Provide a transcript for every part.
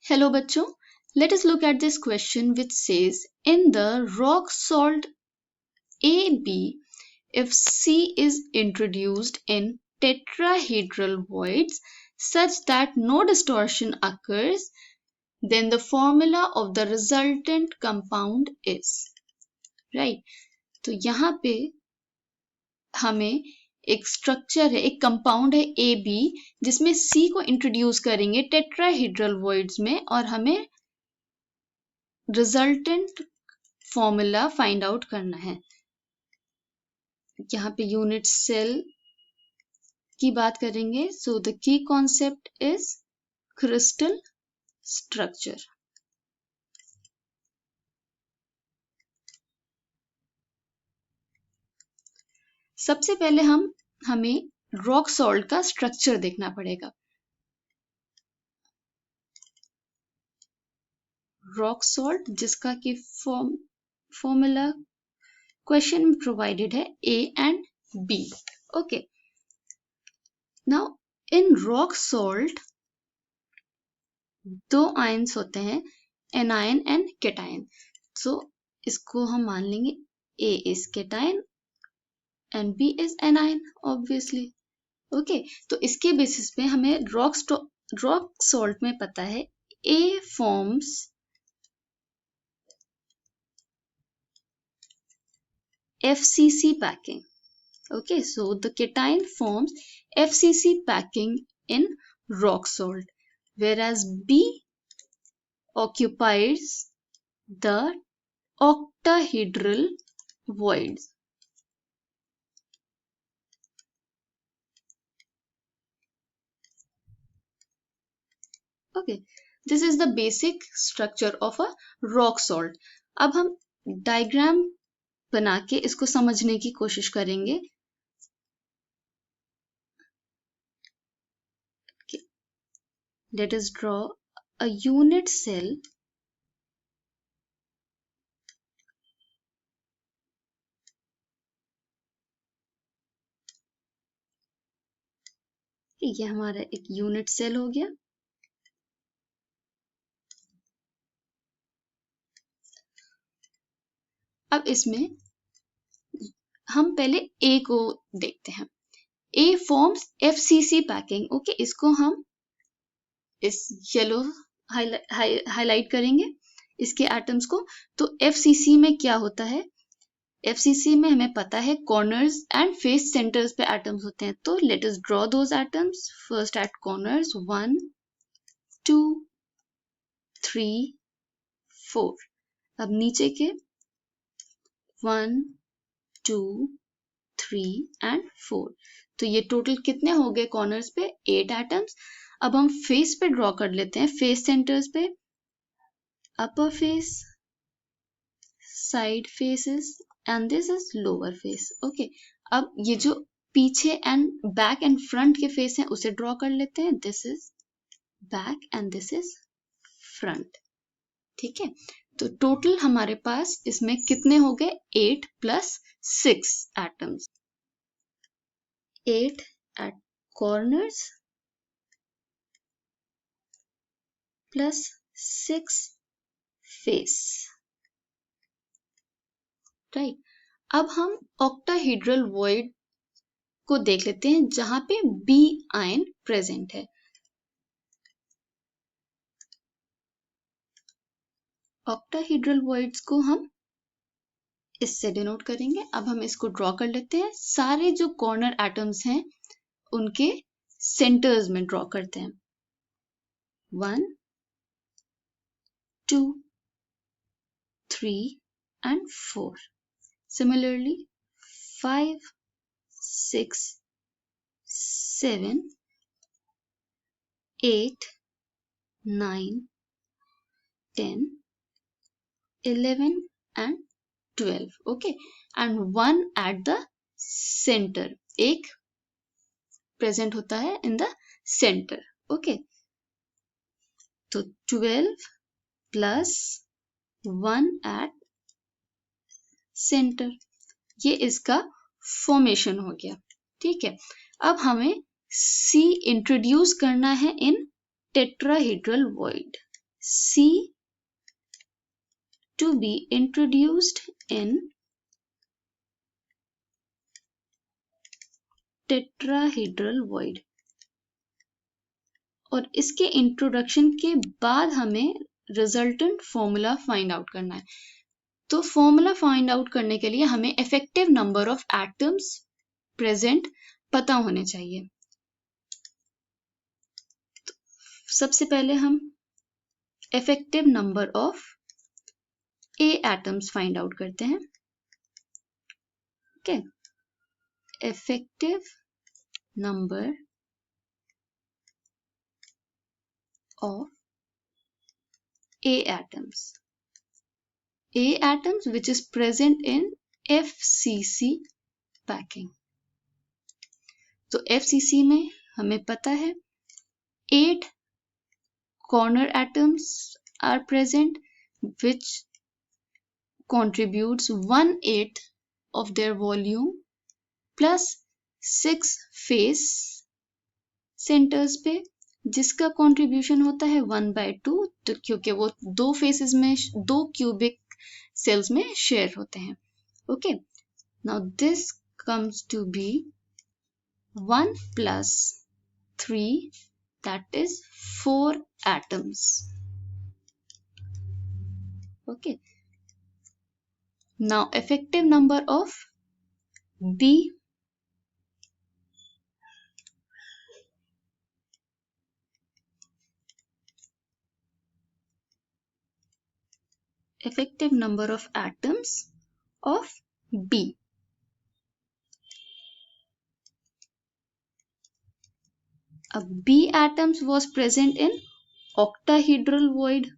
Hello bachcho, let us look at this question which says in the rock salt AB, if C is introduced in tetrahedral voids such that no distortion occurs, then the formula of the resultant compound is, right? तो यहाँ पे हमें एक structure है, एक compound है A B जिसमें सी को इंट्रोड्यूस करेंगे टेट्राहेड्रल वॉइड्स में और हमें रिजल्टेंट फॉर्मूला फाइंड आउट करना है। यहाँ पे यूनिट सेल की बात करेंगे। So the key concept is crystal structure. सबसे पहले हमें रॉक सॉल्ट का स्ट्रक्चर देखना पड़ेगा। रॉक सॉल्ट जिसका कि फॉर्मूला क्वेश्चन में प्रोवाइडेड है A and B. Okay, now in rock salt दो आयंस होते हैं, एनायन एंड केटायन। सो इसको हम मान लेंगे A is cation and B is anion obviously. Okay, तो इसके बेसिस पे हमें रॉक सॉल्ट में पता है ए forms FCC packing. Okay, so the cation forms FCC packing in rock salt, whereas B occupies the octahedral voids. Okay, this is the basic structure of a rock salt. अब हम diagram बना के इसको समझने की कोशिश करेंगे। Let us draw a unit cell ये हमारा एक यूनिट सेल हो गया। अब इसमें हम पहले ए को देखते हैं। ए फॉर्म्स FCC पैकिंग। ओके, इसको हम इस येलो हाईलाइट करेंगे इसके एटम्स को। तो FCC में क्या होता है? FCC में हमें पता है कॉर्नर्स एंड फेस सेंटर्स पे एटम्स होते हैं। तो let us draw those atoms. First at corners 1 2 3 4। अब नीचे के 1 2 3 एंड 4। तो ये टोटल कितने हो गए कॉर्नर्स पे? 8 एटम्स। अब हम फेस पे ड्रॉ कर लेते हैं, फेस सेंटर्स पे अपर face, side faces and this is lower face. Okay, अब ये जो पीछे एंड बैक एंड फ्रंट के फेस हैं उसे ड्रॉ कर लेते हैं। This is back and this is front. ठीक है, तो टोटल हमारे पास इसमें कितने हो गए? 8 plus 6 atoms. 8 at corners plus 6 face, right. अब हम ऑक्टाहेड्रल वॉइड को देख लेते हैं जहां पे बी आयन प्रेजेंट है। ऑक्टाहेड्रल वॉइड्स को हम इससे डिनोट करेंगे। अब हम इसको ड्रॉ कर लेते हैं। सारे जो कॉर्नर एटम्स हैं उनके सेंटर्स में ड्रॉ करते हैं। 1 2 3 and 4. Similarly, 5 6 7 8 9 10 11 and 12. Okay, and one at the center, एक present होता है in the center. Okay, तो 12 plus 1 at center, ये इसका फॉर्मेशन हो गया। ठीक है, अब हमें C इंट्रोड्यूस करना है इन tetrahedral void. C to be introduced in tetrahedral void। और इसके इंट्रोडक्शन के बाद हमें रिजल्टेंट फॉर्मूला फाइंड आउट करना है। तो फॉर्मूला फाइंड आउट करने के लिए हमें effective number of atoms present पता होने चाहिए। तो सबसे पहले हम effective number of A atoms find out करते हैं। Okay, effective number of A atoms which is present in FCC packing। तो FCC में हमें पता है 8 corner atoms are present which contributes 1/8 of their volume plus 6 face centers पे जिसका contribution होता है 1/2, तो क्योंकि वो दो फेसेस में दो क्यूबिक सेल्स में शेयर होते हैं। Okay, now this comes to be 1 plus 3, that is 4 atoms। Okay, now effective number of B effective number of atoms of B। अब B atoms was present in octahedral void।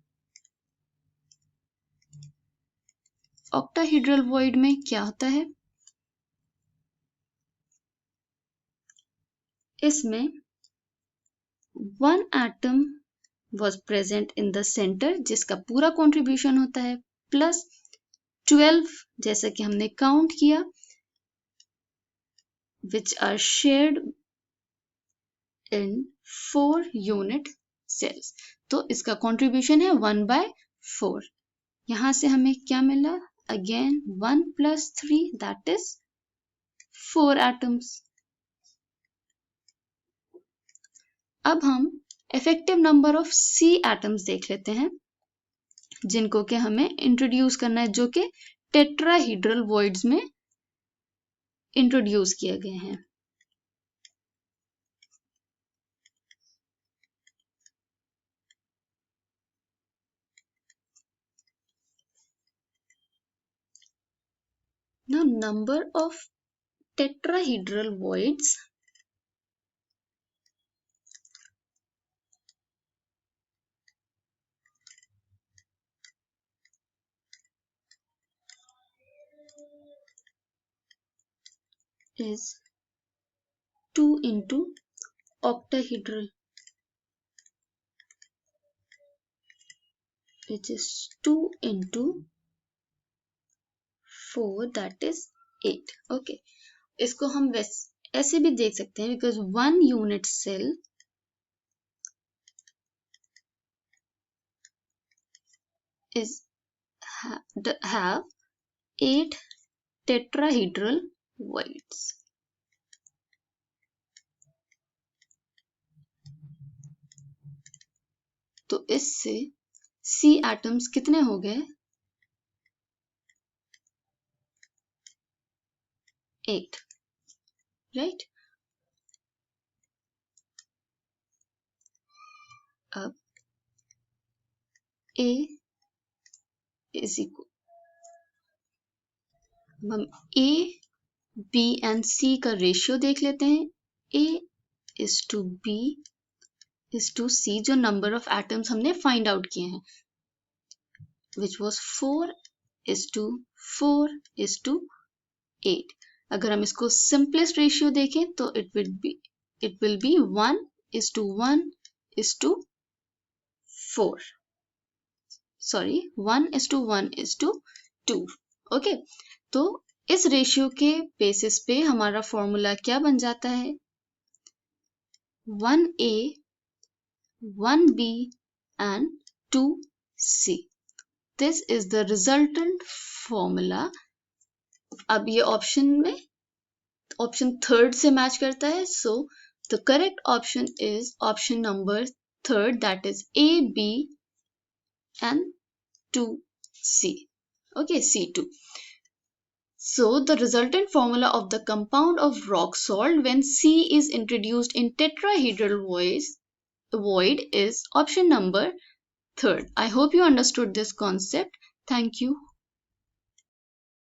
octahedral void में क्या होता है? इसमें 1 atom was present in the center जिसका पूरा contribution होता है प्लस 12 जैसा कि हमने काउंट किया which are shared in 4 unit cells। तो इसका कंट्रीब्यूशन है 1/4। यहां से हमें क्या मिला? Again 1 plus 3, that is 4 atoms। अब हम effective number of C atoms देख लेते हैं जिनको कि हमें इंट्रोड्यूस करना है, जो कि टेट्राहीड्रल वॉइड्स में इंट्रोड्यूस किए गए हैं। Now number of tetrahedral voids is 2 into octahedral, which is 2 into 4, that is 8। Okay, इसको हम ऐसे भी देख सकते हैं because 1 unit cell is have 8 tetrahedral voids। तो इससे C एटम्स कितने हो गए? 8, राइट। अब A is equal, हम A, B and C का रेशियो देख लेते हैं। A is to B is to C, जो नंबर ऑफ एटम्स हमने फाइंड आउट किए हैं, which was 4 is to 4 is to 8। अगर हम इसको सिंपलेस्ट रेशियो देखें तो it will be 1 is to 1 is to 4, sorry 1 is to 1 is to 2। Okay, तो इस रेशियो के बेसिस पे हमारा फॉर्मूला क्या बन जाता है? 1A 1B and 2C. This is the resultant formula. अब ये ऑप्शन थर्ड से मैच करता है, so the correct option is option number third, that is A, B and 2C. Okay, C2. So the resultant formula of the compound of rock salt when C is introduced in tetrahedral void is option number third. I hope you understood this concept. Thank you.